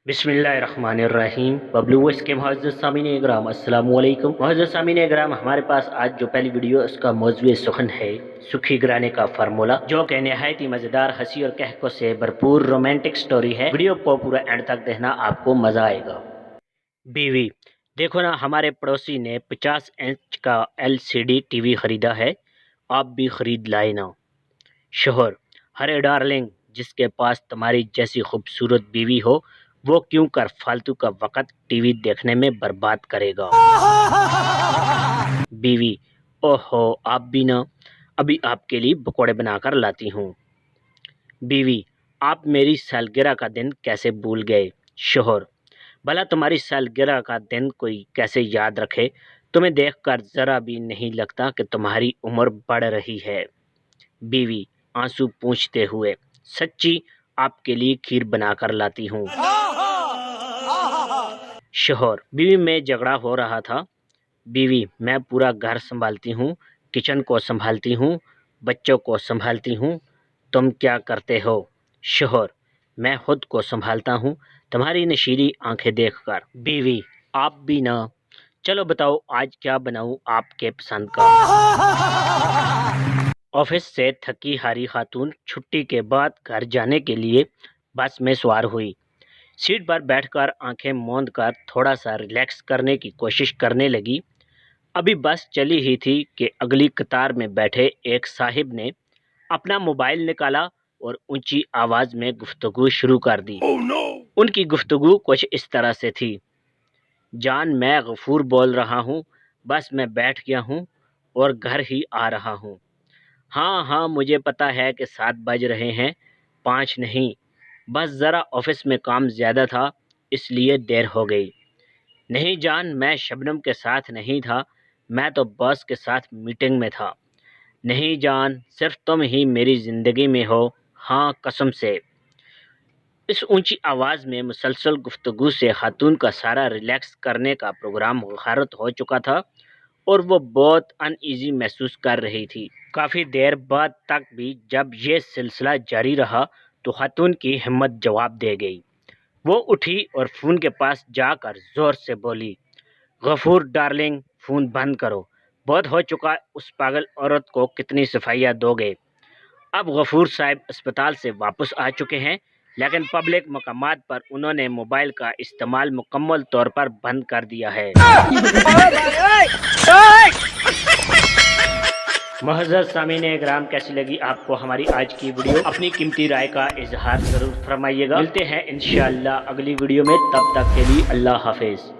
بسم اللہ الرحمن الرحیم ببلو وائس کے معزز سامعین اکرام السلام علیکم۔ معزز سامعین اکرام، ہمارے پاس آج جو پہلی ویڈیو اس کا موضوع سخن ہے سکھی گرانے کا فارمولا، جو کہ نہایت ہی مزیدار، ہنسی اور کہکو سے بھرپور رومانٹک سٹوری ہے۔ ویڈیو کو پورا اینڈ تک دیکھنا، آپ کو مزہ آئے گا۔ بیوی: دیکھو نا، ہمارے پڑوسی نے 50 انچ کا LCD ٹی وی خریدا ہے، آپ بھی خرید لائے نا۔ شوہر: ارے ڈارلنگ، جس کے پاس تمہاری جیسی خوبصورت بیوی ہو وہ کیوں کر فالتو کا وقت ٹی وی دیکھنے میں برباد کرے گا۔ بیوی: اوہو، آپ بھی نا، ابھی آپ کے لیے پکوڑے بنا کر لاتی ہوں۔ بیوی: آپ میری سالگرہ کا دن کیسے بھول گئے؟ شوہر: بھلا تمہاری سالگرہ کا دن کوئی کیسے یاد رکھے؟ تمہیں دیکھ کر ذرا بھی نہیں لگتا کہ تمہاری عمر بڑھ رہی ہے۔ بیوی آنسو پوچھتے ہوئے: سچی، آپ کے لیے کھیر بنا کر لاتی ہوں۔ شوہر: بیوی میں جھگڑا ہو رہا تھا۔ بیوی: میں پورا گھر سنبھالتی ہوں، کچن کو سنبھالتی ہوں، بچوں کو سنبھالتی ہوں، تم کیا کرتے ہو؟ شوہر: میں خود کو سنبھالتا ہوں تمہاری نشیلی آنکھیں دیکھ کر۔ بیوی: آپ بھی نا، چلو بتاؤ آج کیا بناؤں آپ کے پسند کا؟ آفس سے تھکی ہاری خاتون چھٹی کے بعد گھر جانے کے لیے بس میں سوار ہوئی۔ سیٹ پر بیٹھ کر آنکھیں موند کر تھوڑا سا ریلیکس کرنے کی کوشش کرنے لگی۔ ابھی بس چلی ہی تھی کہ اگلی قطار میں بیٹھے ایک صاحب نے اپنا موبائل نکالا اور اونچی آواز میں گفتگو شروع کر دی۔ ان کی گفتگو کچھ اس طرح سے تھی: جان، میں غفور بول رہا ہوں، بس میں بیٹھ گیا ہوں اور گھر ہی آ رہا ہوں۔ ہاں مجھے پتا ہے کہ 7 بج رہے ہیں، 5 نہیں، بس ذرا آفس میں کام زیادہ تھا اس لیے دیر ہو گئی۔ نہیں جان، میں شبنم کے ساتھ نہیں تھا، میں تو باس کے ساتھ میٹنگ میں تھا۔ نہیں جان، صرف تم ہی میری زندگی میں ہو، ہاں قسم سے۔ اس اونچی آواز میں مسلسل گفتگو سے خاتون کا سارا ریلیکس کرنے کا پروگرام غارت ہو چکا تھا اور وہ بہت ان ایزی محسوس کر رہی تھی۔ کافی دیر بعد تک بھی جب یہ سلسلہ جاری رہا تو خاتون کی ہمت جواب دے گئی۔ وہ اٹھی اور فون کے پاس جا کر زور سے بولی: غفور ڈارلنگ، فون بند کرو، بہت ہو چکا، اس پاگل عورت کو کتنی صفائیاں دو گے۔ اب غفور صاحب اسپتال سے واپس آ چکے ہیں، لیکن پبلک مقامات پر انہوں نے موبائل کا استعمال مکمل طور پر بند کر دیا ہے۔ معزز سامعین اکرام، کیسی لگی آپ کو ہماری آج کی ویڈیو؟ اپنی قیمتی رائے کا اظہار ضرور فرمائیے گا۔ ملتے ہیں انشاءاللہ اگلی ویڈیو میں، تب تک کے لیے اللہ حافظ۔